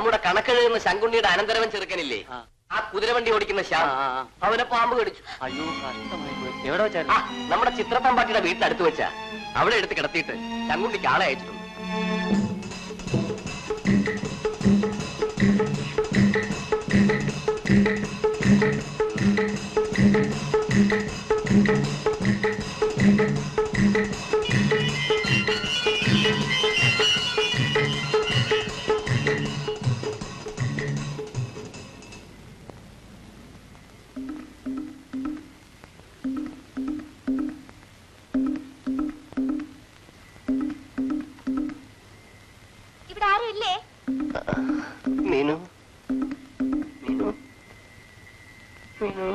നമ്മുടെ കണക്കെഴുതുന്ന ശങ്കുണ്ണിയുടെ അനന്തരവൻ ചെറുക്കനില്ലേ, ആ കുതിരവണ്ടി ഓടിക്കുന്ന ശ്യാം, അവനെ പാമ്പ് കടിച്ചു. അയ്യോ, കഷ്ടമായി പോയി. എവിടെ വെച്ചായിരുന്നു? നമ്മുടെ ചിത്രത്തമ്പാട്ടിയുടെ വീട്ടിനടുത്ത് വെച്ചാ. അവിടെ എടുത്ത് കിടത്തിയിട്ട് ശങ്കുണ്ണിക്ക് ആളെ അയച്ചിട്ടുണ്ട്. മീനു, മീനു, മീനു.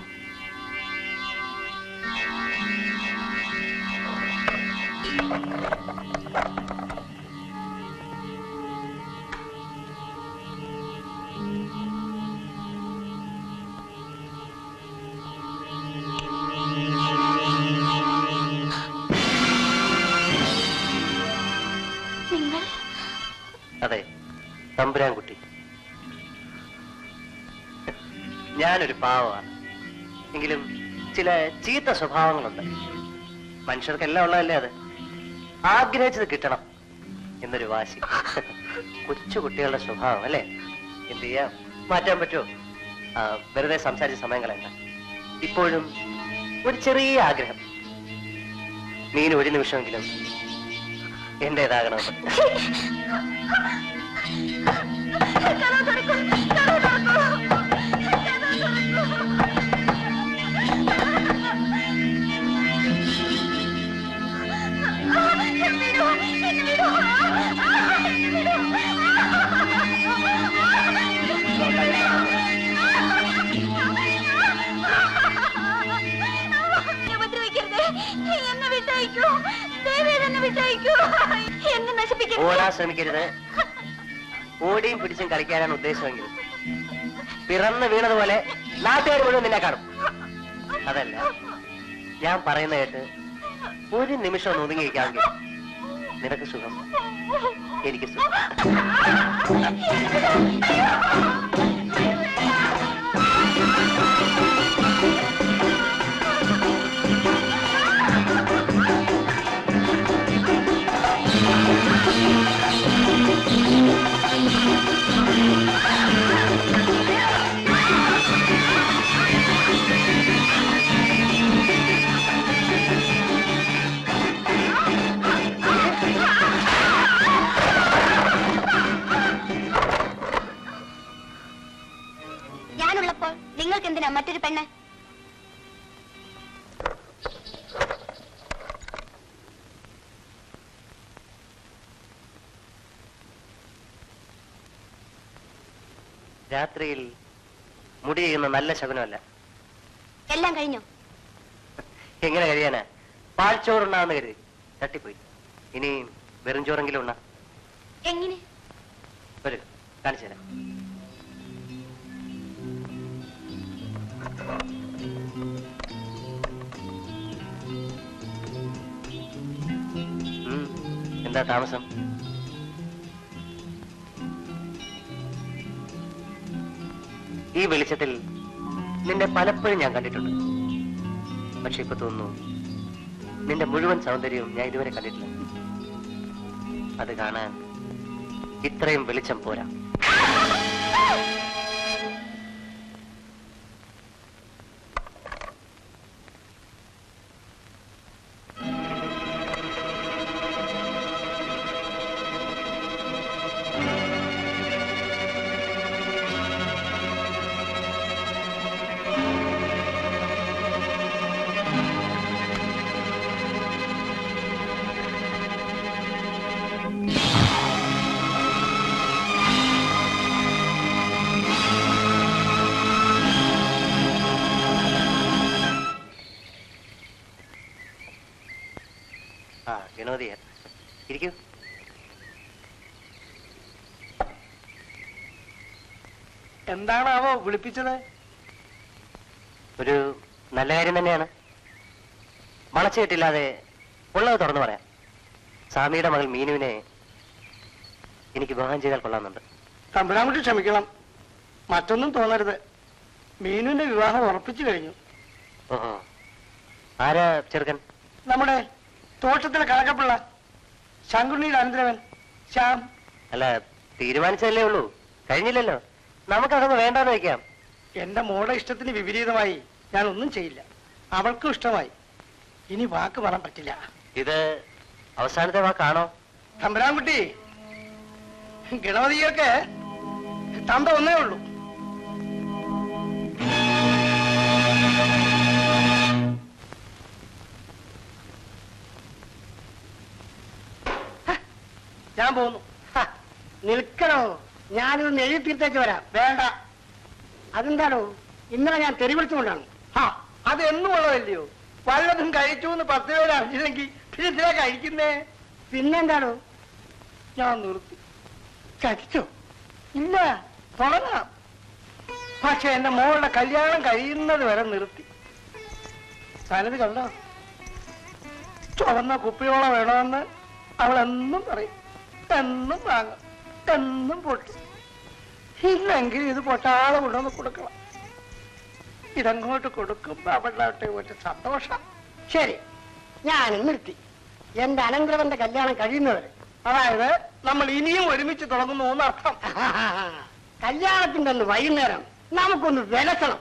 അതെ, തമ്പുരാൻകുട്ടി. ഞാനൊരു പാവമാണ്. എങ്കിലും ചില ചീത്ത സ്വഭാവങ്ങളുണ്ട്. മനുഷ്യർക്കെല്ലാം ഉള്ളതല്ലേ അത്. ആഗ്രഹിച്ചത് കിട്ടണം എന്നൊരു വാശി. കൊച്ചുകുട്ടികളുടെ സ്വഭാവം അല്ലേ? എന്ത് ചെയ്യാം, മാറ്റാൻ പറ്റുമോ? വെറുതെ സംസാരിച്ച സമയം കളയണ്ട. ഇപ്പോഴും ഒരു ചെറിയ ആഗ്രഹം, നീന് ഒരു നിമിഷമെങ്കിലും എന്റേതാകണമെന്ന്. ഓടാൻ ശ്രമിക്കരുത്. ഓടിയും പിടിച്ചും കളിക്കാനാണ് ഉദ്ദേശമെങ്കിൽ പിറന്ന് വീണതുപോലെ നാട്ടുകാർ മുഴുവൻ നിന്നെ കാണും. അതല്ല, ഞാൻ പറയുന്ന കേട്ട് ഒരു നിമിഷം ഒന്ന് ഒതുങ്ങിയിരിക്കാമെങ്കിൽ നിനക്ക് സുഖം, എനിക്ക് സുഖം. ഞാനുള്ളപ്പോൾ നിങ്ങൾക്ക് എന്തിനാ മറ്റൊരു പെണ്ണ്? രാത്രിയിൽ മുടി ചെയ്യുന്ന നല്ല ശകുനമല്ല. എല്ലാം കഴിഞ്ഞോ? എങ്ങനെ കഴിയാനാ? പാൽച്ചോറുണ്ടാന്ന് കരുതി തട്ടിപ്പോയി. ഇനി വെറും ചോറെങ്കിലും ഉണ്ണ. എങ്ങനെ? വരൂ, കാണിച്ചു തരാം. എന്താ താമസം? ഈ വെളിച്ചത്തിൽ നിന്നെ പലപ്പോഴും ഞാൻ കണ്ടിട്ടുണ്ട്. പക്ഷെ ഇപ്പൊ തോന്നുന്നു നിന്റെ മുഴുവൻ സൗന്ദര്യവും ഞാൻ ഇതുവരെ കണ്ടിട്ടില്ല. അത് കാണാൻ ഇത്രയും വെളിച്ചം പോരാ. ഇരിക്കൂ. എന്താണാവോ വിളിപ്പിച്ചത്? ഒരു നല്ല കാര്യം തന്നെയാണ്. വളച്ചുകെട്ടില്ലാതെ ഉള്ളത് തുറന്നു പറയാം. സ്വാമിയുടെ മകൾ മീനുവിനെ എനിക്ക് വിവാഹം ചെയ്താൽ കൊള്ളാമെന്നുണ്ട്. തമ്പുരാൻകുട്ടി ക്ഷമിക്കണം. മറ്റൊന്നും തോന്നരുത്. മീനുവിന്റെ വിവാഹം ഉറപ്പിച്ചു കഴിഞ്ഞു. ആരാ ചെറുക്കൻ? നമ്മുടെ തോട്ടത്തിലെ കണക്കപ്പിള്ള, ശങ്കുണ്ണിയുടെ അനന്തരവൻ ശ്യാം. അല്ല, തീരുമാനിച്ചല്ലേ ഉള്ളൂ, കഴിഞ്ഞില്ലല്ലോ. നമുക്കതൊന്ന് വേണ്ടാന്ന് വെക്കാം. എന്റെ മോളുടെ ഇഷ്ടത്തിന് വിപരീതമായി ഞാൻ ഒന്നും ചെയ്യില്ല. അവൾക്കും ഇഷ്ടമായി. ഇനി വാക്ക് പറയാൻ പറ്റില്ല. ഇത് അവസാനത്തെ വാക്കാണോ? തമ്പുരാൻകുട്ടി, ഗണപതിയൊക്കെ തന്ത ഒന്നേ ഉള്ളൂ. ഞാൻ പോന്നു. നിൽക്കണോ? ഞാനിതൊന്ന് എഴുതി തീർത്തേക്ക് വരാം. വേണ്ട. അതെന്താണോ? ഇന്നലെ ഞാൻ തെരുവിളിച്ചുകൊണ്ടാണ്. അത് എന്നും ഉള്ളതല്ലയോ? വല്ലതും കഴിച്ചു എന്ന് 10 പേര് അറിഞ്ഞില്ലെങ്കിൽ പിന്നെ ഇതിലെ കഴിക്കുന്നേ. പിന്നെന്താണോ? ഞാൻ നിർത്തി. കഴിച്ചോ? ഇല്ല, തുടങ്ങാം. പക്ഷെ എന്റെ മോളുടെ കല്യാണം കഴിയുന്നത് വരെ നിർത്തി. സാലത് കണ്ടോ? ചുവന്ന കുപ്പിയോളം വേണമെന്ന് അവൾ എന്നും പറയും. എന്നും വാങ്ങും, എന്നും പൊട്ടും. ഇല്ലെങ്കിൽ ഇത് പൊട്ടാതെ കൊണ്ടുവന്ന് കൊടുക്കണം. ഇതങ്ങോട്ട് കൊടുക്കുമ്പോ അവളുടെ ഒരു സന്തോഷം. ശരി, ഞാൻ നിർത്തി. എന്റെ അനന്തരവന്റെ കല്യാണം കഴിയുന്നവരെ, അതായത് നമ്മൾ ഇനിയും ഒരുമിച്ച് തുടങ്ങുന്നു എന്നർത്ഥം. കല്യാണത്തിന്റെ ഒന്ന് വൈകുന്നേരം നമുക്കൊന്ന് വിലസണം.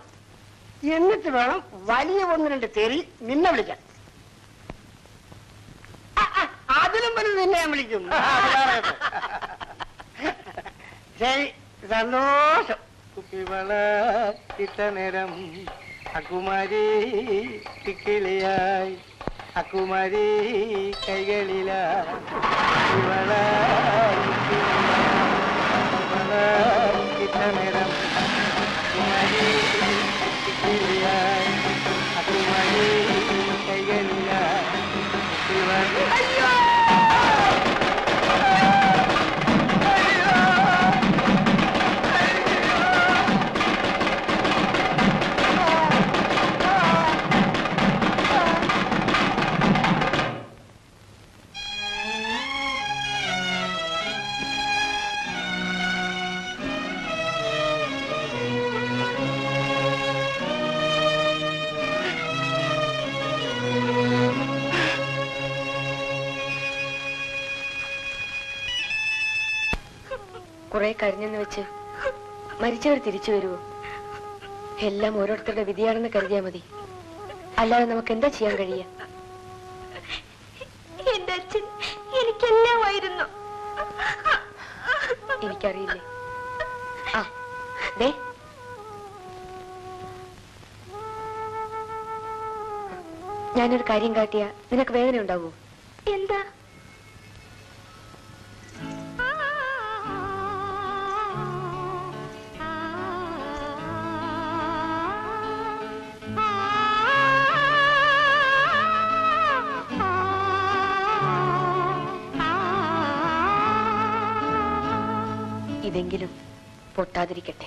എന്നിട്ട് വേണം വലിയ 1-2 തെറി നിന്നെ വിളിക്കാൻ. അതിലും വലുത് നിന്നെ ഞാൻ വിളിക്കും. ശരി, സന്തോഷം. കുപ്പിവള ഇട്ട നേരം അക്കുമാരി കിക്കിളിയായി, അക്കുമാരി കൈകളില കുപ്പിവള ഇട്ട നേരം അക്കുമാരി കിക്കിളിയായി, അക്കുമാരി കൈകളില കുപ്പിവള. അയ്യോ! കുറെ കഴിഞ്ഞെന്ന് വെച്ച് മരിച്ചവർ തിരിച്ചു വരുമോ? എല്ലാം ഓരോരുത്തരുടെ വിധിയാണെന്ന് കരുതിയാ മതി. അല്ലാതെ നമുക്ക് എന്താ ചെയ്യാൻ കഴിയ? എന്റെ അച്ഛൻ എനിക്കെല്ലാമായിരുന്നു. എനിക്കറിയില്ലേ. ആ ദേ, ഞാനൊരു കാര്യം കാട്ടിയ നിനക്ക് വേദന ഉണ്ടാവോ? എന്താ? ഇതെങ്കിലും പൊട്ടാതിരിക്കട്ടെ.